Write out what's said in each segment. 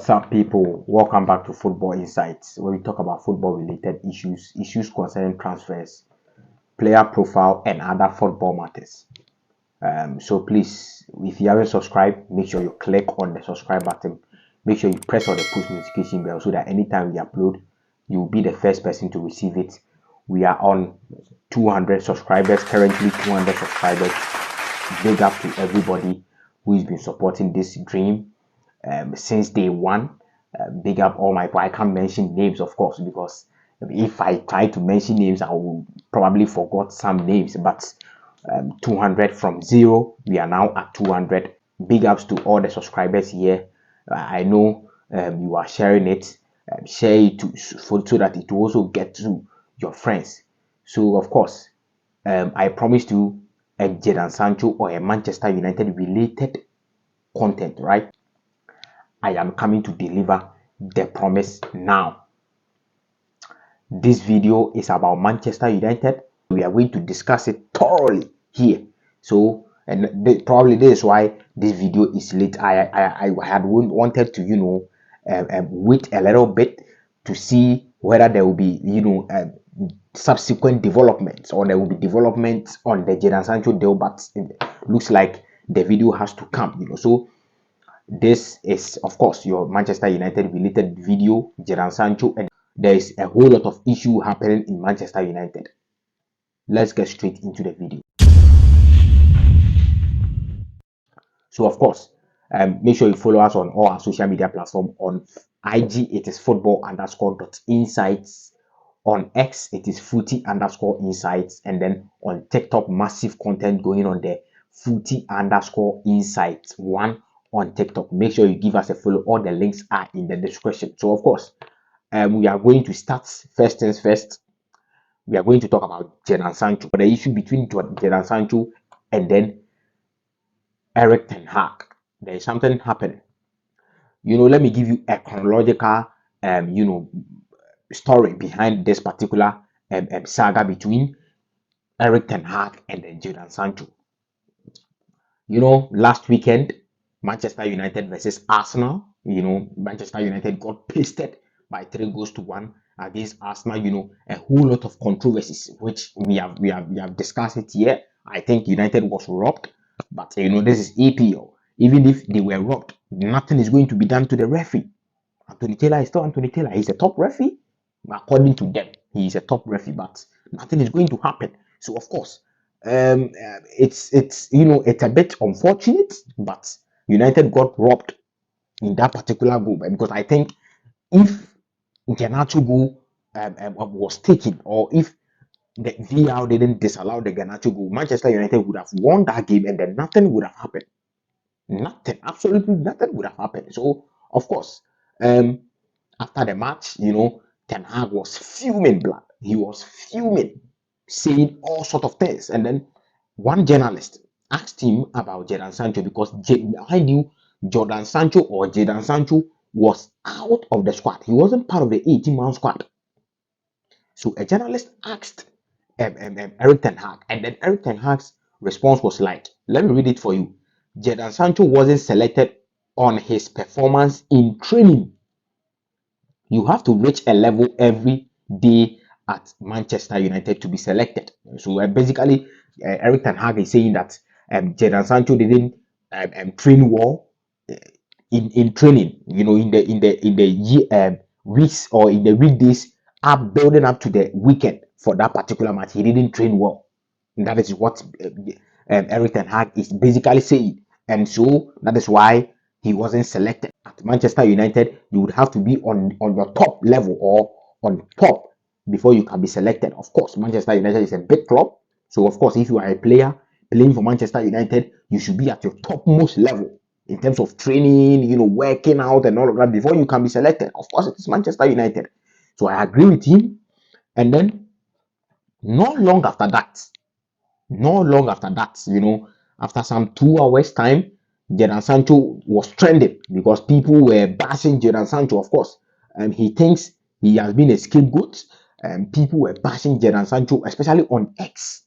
What's up, people? Welcome back to Football Insights, where we talk about football related issues concerning transfers, player profile, and other football matters. So please, if you haven't subscribed, make sure you click on the subscribe button. Make sure you press on the push notification bell so that anytime we upload, you'll be the first person to receive it. We are on 200 subscribers, currently 200 subscribers. Big up to everybody who's been supporting this dream since day one. Big up all my people. I can't mention names, of course, because if I try to mention names, I will probably forget some names. But 200 from zero, we are now at 200. Big ups to all the subscribers here. I know you are sharing it. Share it so that it will also get to your friends. So, of course, I promised you a Jadon Sancho or a Manchester United related content, right? I am coming to deliver the promise now. This video is about Manchester United. We are going to discuss it thoroughly here. So, and probably this is why this video is late. I had wanted to, wait a little bit to see whether there will be, subsequent developments, or there will be developments on the Jadon Sancho deal, but it looks like the video has to come, So this is, of course, your Manchester United related video, Jadon Sancho, and there is a whole lot of issue happening in Manchester United. Let's get straight into the video. So, of course, make sure you follow us on all our social media platforms. On IG, it is football_insights. On X, it is footy_insights. And then on TikTok, massive content going on there, footy_insights1 on TikTok. Make sure you give us a follow. All the links are in the description. So, of course, we are going to start first things first. We are going to talk about Jadon Sancho, the issue between Jadon Sancho and then Erik Ten Hag. There is something happening. Let me give you a chronological, story behind this particular saga between Erik Ten Hag and then Jadon Sancho. Last weekend, Manchester United versus Arsenal. Manchester United got pasted by 3-1 against Arsenal. A whole lot of controversies, which we have discussed it here. I think United was robbed, but this is EPL. Even if they were robbed, nothing is going to be done to the referee. Anthony Taylor is still Anthony Taylor. He's a top referee, according to them. He is a top referee, but nothing is going to happen. So, of course, it's a bit unfortunate, but United got robbed in that particular goal, because I think if Garnacho goal was taken, or if the VAR didn't disallow the Garnacho goal, Manchester United would have won that game, and then nothing would have happened. Nothing, absolutely nothing would have happened. So, of course, after the match, Ten Hag was fuming blood. He was fuming, saying all sort of things. And then one journalist asked him about Jadon Sancho, because I knew Jadon Sancho was out of the squad. He wasn't part of the 18-man squad. So a journalist asked Erik Ten Hag, and then Erik Ten Hag's response was like, let me read it for you. Jadon Sancho wasn't selected on his performance in training. You have to reach a level every day at Manchester United to be selected. So basically, Erik Ten Hag is saying that Jadon Sancho didn't train well in training. In the weeks or in the weekdays building up to the weekend for that particular match, he didn't train well. And that is what Erik Ten Hag is basically saying, and so that is why he wasn't selected. At Manchester United, you would have to be on your top level or on top before you can be selected. Of course, Manchester United is a big club, so of course, if you are a player playing for Manchester United, you should be at your topmost level in terms of training, working out and all of that before you can be selected. Of course, it is Manchester United. So I agree with him. And then not long after that, after some 2 hours time, Jadon Sancho was trending because people were bashing Jadon Sancho, of course. And he thinks he has been a scapegoat. And people were bashing Jadon Sancho, especially on X.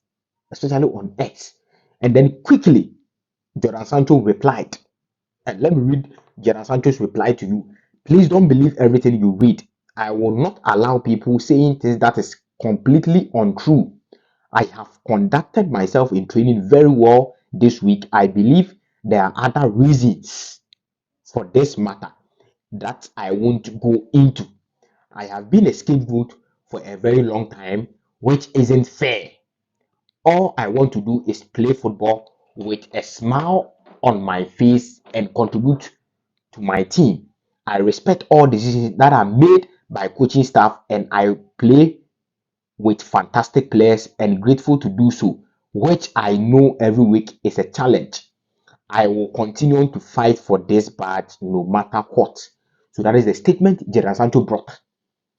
And then quickly, Jadon Sancho replied. And let me read Jadon Sancho's reply to you. Please don't believe everything you read. I will not allow people saying things that is completely untrue. I have conducted myself in training very well this week. I believe there are other reasons for this matter that I won't go into. I have been a scapegoat for a very long time, which isn't fair. All I want to do is play football with a smile on my face and contribute to my team. I respect all decisions that are made by coaching staff and I play with fantastic players and grateful to do so, which I know every week is a challenge. I will continue to fight for this badge no matter what. So that is the statement Jadon Sancho brought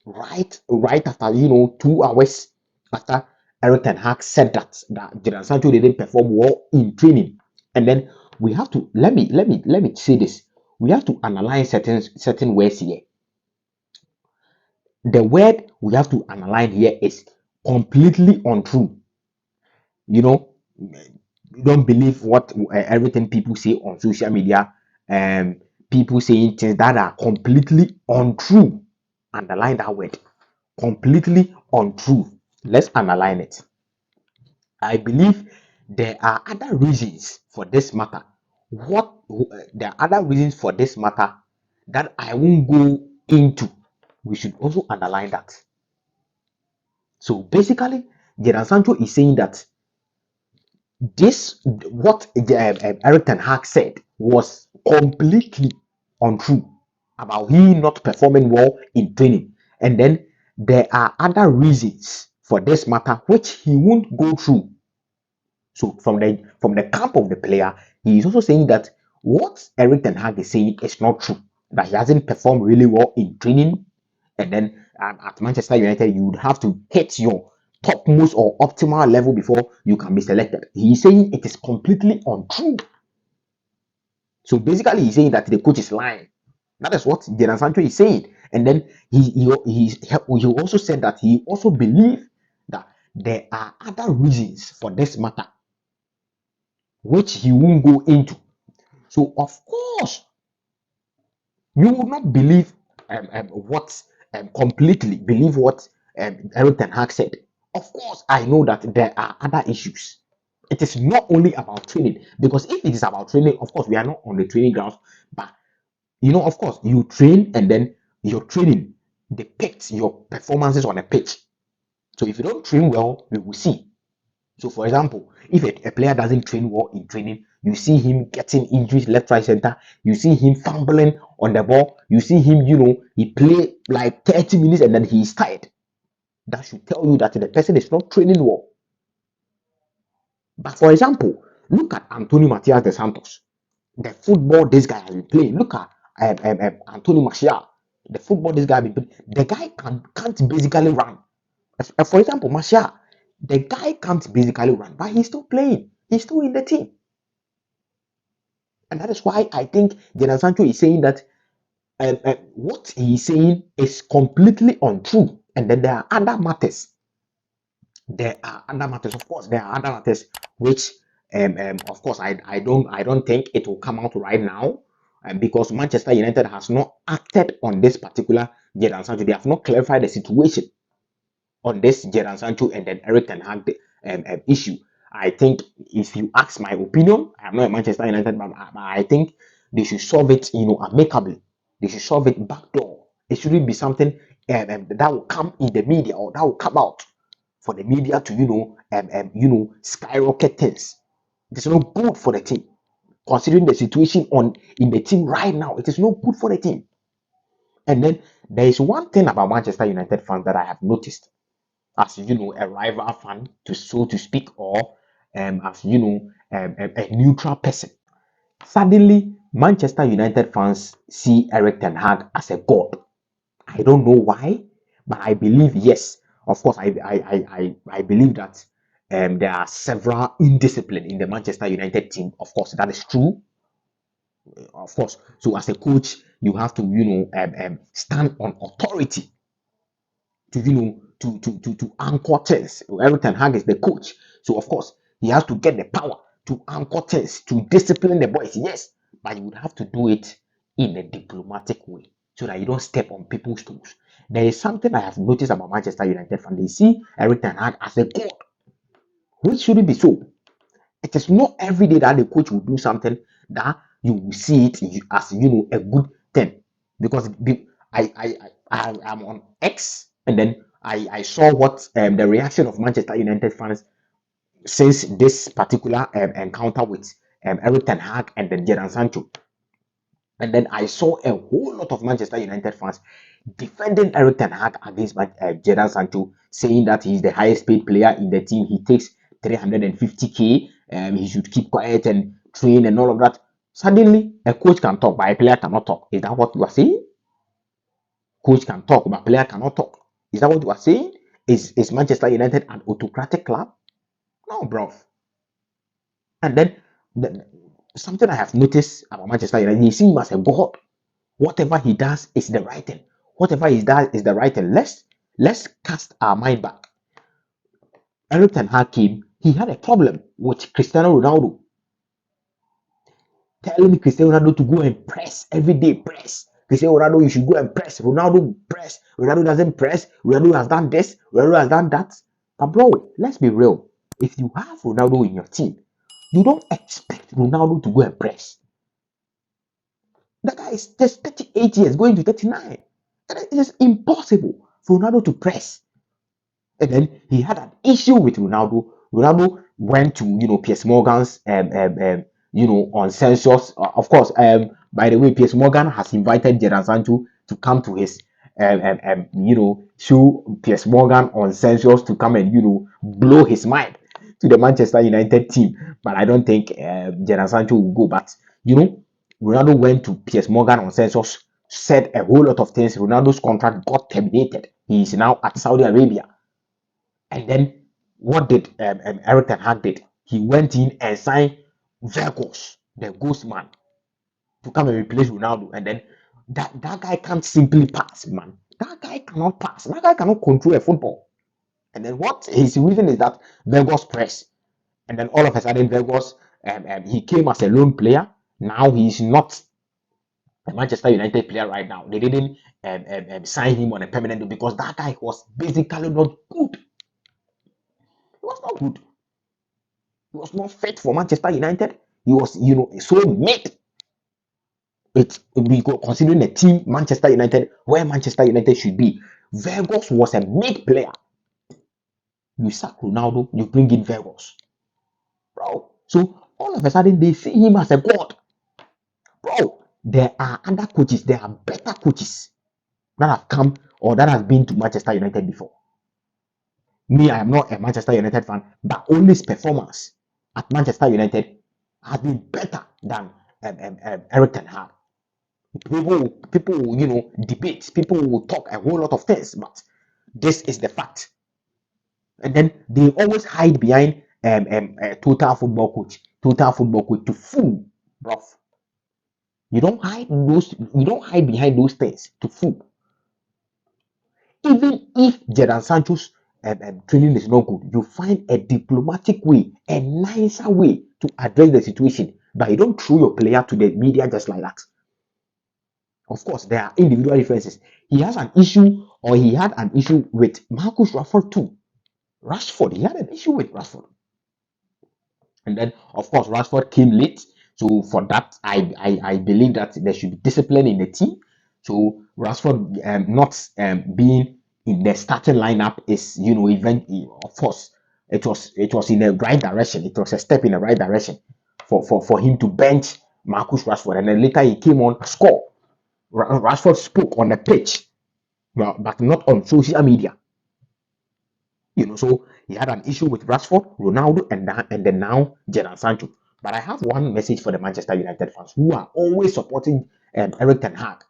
right after 2 hours after Eric Ten Hag said that Jadon Sancho didn't perform well in training. And then we have to let me say this. We have to analyze certain words here. The word we have to analyze here is completely untrue. You know, you don't believe what everything people say on social media. People saying things that are completely untrue. Underline that word. Completely untrue. Let's analyze it. I believe there are other reasons for this matter. There are other reasons for this matter that I won't go into. We should also underline that. So basically, Jadon Sancho is saying that what Eric Ten Hag said was completely untrue about he not performing well in training. And then there are other reasons for this matter which he won't go through. So from the camp of the player, he is also saying that what Eric Ten Hag is saying is not true. That he hasn't performed really well in training, and then at Manchester United, you would have to hit your topmost or optimal level before you can be selected. He is saying it is completely untrue. So basically, he's saying that the coach is lying. That is what Jadon Sancho is saying. And then he also said that he also believes that there are other reasons for this matter which he won't go into. So, of course, you will not believe what completely believe what Eric Ten Hag said. Of course, I know that there are other issues. It is not only about training, because if it is about training, of course, we are not on the training grounds, but of course, you train and then your training depicts your performances on a pitch. So, if you don't train well, we will see. So, for example, if a player doesn't train well in training, you see him getting injuries left, right, center. You see him fumbling on the ball. You see him, he play like 30 minutes and then he's tired. That should tell you that the person is not training well. But for example, look at Antonio Matias de Santos, the football this guy has been playing. Look at Antonio Martial, the football this guy has been playing. The guy can't basically run. For example, Martial, the guy can't basically run, but he's still playing. He's still in the team. And that is why I think Jadon Sancho is saying that what he is saying is completely untrue. And then there are other matters. There are other matters. Of course, there are other matters which, of course, I don't think it will come out right now, because Manchester United has not acted on this particular Jadon Sancho. They have not clarified the situation on this Jadon Sancho and then Eric Ten Hag issue. I think if you ask my opinion, I'm not a Manchester United, but I think they should solve it, amicably. They should solve it backdoor. It shouldn't be something that will come in the media or that will come out for the media to, skyrocket things. It is not good for the team. Considering the situation in the team right now, it is not good for the team. And then there is one thing about Manchester United fans that I have noticed as a rival fan, so to speak, or as a neutral person. Suddenly, Manchester United fans see Eric Ten Hag as a god. I don't know why, but I believe yes. Of course, I believe that there are several indiscipline in the Manchester United team. Of course, that is true. Of course, so as a coach, you have to stand on authority to anchor things. Eric Ten Hag is the coach, so of course he has to get the power to anchor things, to discipline the boys. Yes, but you would have to do it in a diplomatic way. so that you don't step on people's toes. There is something I have noticed about Manchester United fans. They see Eric Ten Hag as a god, which shouldn't be so. It is not every day that the coach will do something that you will see it as a good thing. Because I am on X, and then I saw what the reaction of Manchester United fans since this particular encounter with Eric Ten Hag and then Jadon Sancho. And then I saw a whole lot of Manchester United fans defending Eric Ten Hag against Jadon Sancho, saying that he's the highest paid player in the team. He takes 350k. He should keep quiet and train and all of that. Suddenly, a coach can talk, but a player cannot talk. Is that what you are saying? Coach can talk, but player cannot talk. Is that what you are saying? Is Manchester United an autocratic club? No, bro. And then something I have noticed about Manchester United, he seems as a god. Whatever he does is the right thing. Whatever he does is the right thing. Let's cast our mind back. Eric Ten Hag came, he had a problem with Cristiano Ronaldo. Telling Cristiano Ronaldo to go and press every day, press. Cristiano Ronaldo, you should go and press. Ronaldo press. Ronaldo doesn't press. Ronaldo has done this. Ronaldo has done that. But bro, let's be real. If you have Ronaldo in your team, you don't expect Ronaldo to go and press. That guy is just 38 years, going to 39. And it is impossible for Ronaldo to press. And then he had an issue with Ronaldo. Ronaldo went to Piers Morgan's on census. Of course, by the way, Piers Morgan has invited Jadon Sancho to come to his show Piers Morgan on census to come and blow his mind to the Manchester United team. But I don't think Jadon Sancho will go. But Ronaldo went to Piers Morgan on census, said a whole lot of things. Ronaldo's contract got terminated. He is now at Saudi Arabia. And then what did Eric Ten Hag did? He went in and signed Vergos, the ghost man, to come and replace Ronaldo. And then that guy can't simply pass, man. That guy cannot pass. That guy cannot control a football. And then what his reason is that Vergos press. And then all of a sudden, Vergos, he came as a lone player. Now he's not a Manchester United player right now. They didn't sign him on a permanent deal because that guy was basically not good. He was not good. He was not fit for Manchester United. He was, so mid. We go considering a team, Manchester United, where Manchester United should be. Vergos was a mid player. You sack Ronaldo, you bring in Vergos. Bro. So all of a sudden they see him as a god. Bro, there are other coaches, there are better coaches that have come or that have been to Manchester United before. Me, I am not a Manchester United fan, but Ole's performance at Manchester United has been better than Eric Ten Hag. People will, debate. People will talk a whole lot of things, but this is the fact. And then they always hide behind a total football coach to fool, bro. You don't hide behind those things to fool. Even if Jadon Sancho's training is not good, you find a diplomatic way, a nicer way to address the situation, but you don't throw your player to the media just like that. Of course, there are individual differences. He had an issue with Marcus Rashford too. He had an issue with Rashford. And then, of course, Rashford came late. So for that, I believe that there should be discipline in the team. So Rashford not being in the starting lineup is, of course, it was in the right direction. It was a step in the right direction for him to bench Marcus Rashford. And then later he came on to score. Rashford spoke on the pitch, but not on social media. So he had an issue with Rashford, Ronaldo, and then now Jadon Sancho. But I have one message for the Manchester United fans who are always supporting Eric Ten Hag.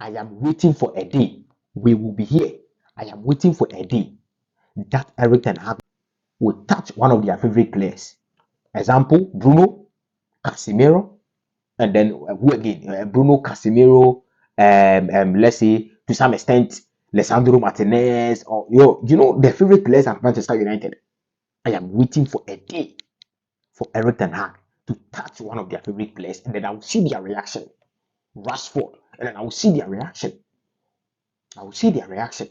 I am waiting for a day. We will be here. I am waiting for a day that Eric Ten Hag will touch one of their favorite players. Example, Bruno, Casemiro, and then who again? Bruno, Casemiro, let's say to some extent, Lisandro Martinez, or their favorite players at Manchester United. I am waiting for a day for Eric Ten Hag to touch one of their favorite players, and then I will see their reaction. Rashford, and then I will see their reaction. I will see their reaction.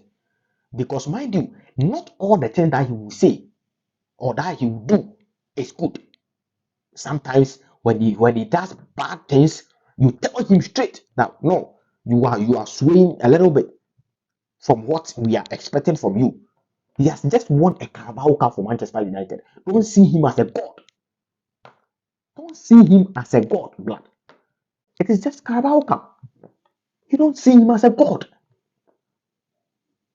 Because mind you, not all the things that he will say or that he will do is good. Sometimes when he does bad things, you tell him straight that no, you are swaying a little bit from what we are expecting from you. He has just won a Carabao Cup for Manchester United. Don't see him as a god. Don't see him as a god, blood. It is just Carabao Cup. You don't see him as a god.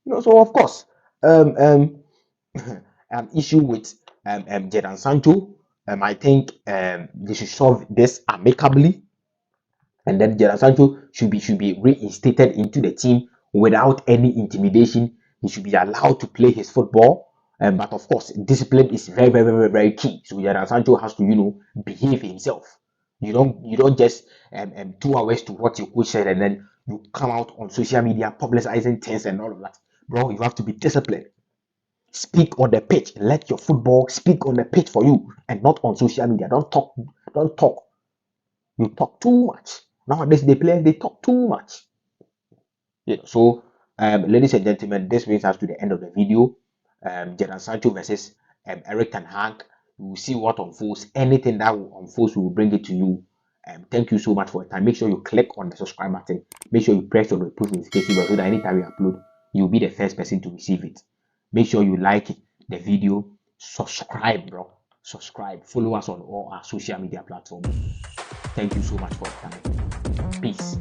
So of course, um, um, an issue with Jadon Sancho. I think they should solve this amicably, and then Jadon Sancho should be reinstated into the team without any intimidation. He should be allowed to play his football. But of course, discipline is very, very, very, very key. So Jadon Sancho has to, behave himself. You don't just 2 hours to what your coach said and then you come out on social media publicizing things and all of that. Bro, you have to be disciplined. Speak on the pitch. Let your football speak on the pitch for you and not on social media. Don't talk. Don't talk. You talk too much. Nowadays, the players they talk too much. So, ladies and gentlemen, this brings us to the end of the video. Jadon Sancho versus Eric Ten Hag. We will see what unfolds. Anything that will unfold, we will bring it to you. Thank you so much for your time. Make sure you click on the subscribe button. Make sure you press on the push notification bell so that anytime we upload, you'll be the first person to receive it. Make sure you like the video. Subscribe, bro. Subscribe. Follow us on all our social media platforms. Thank you so much for your time. Peace.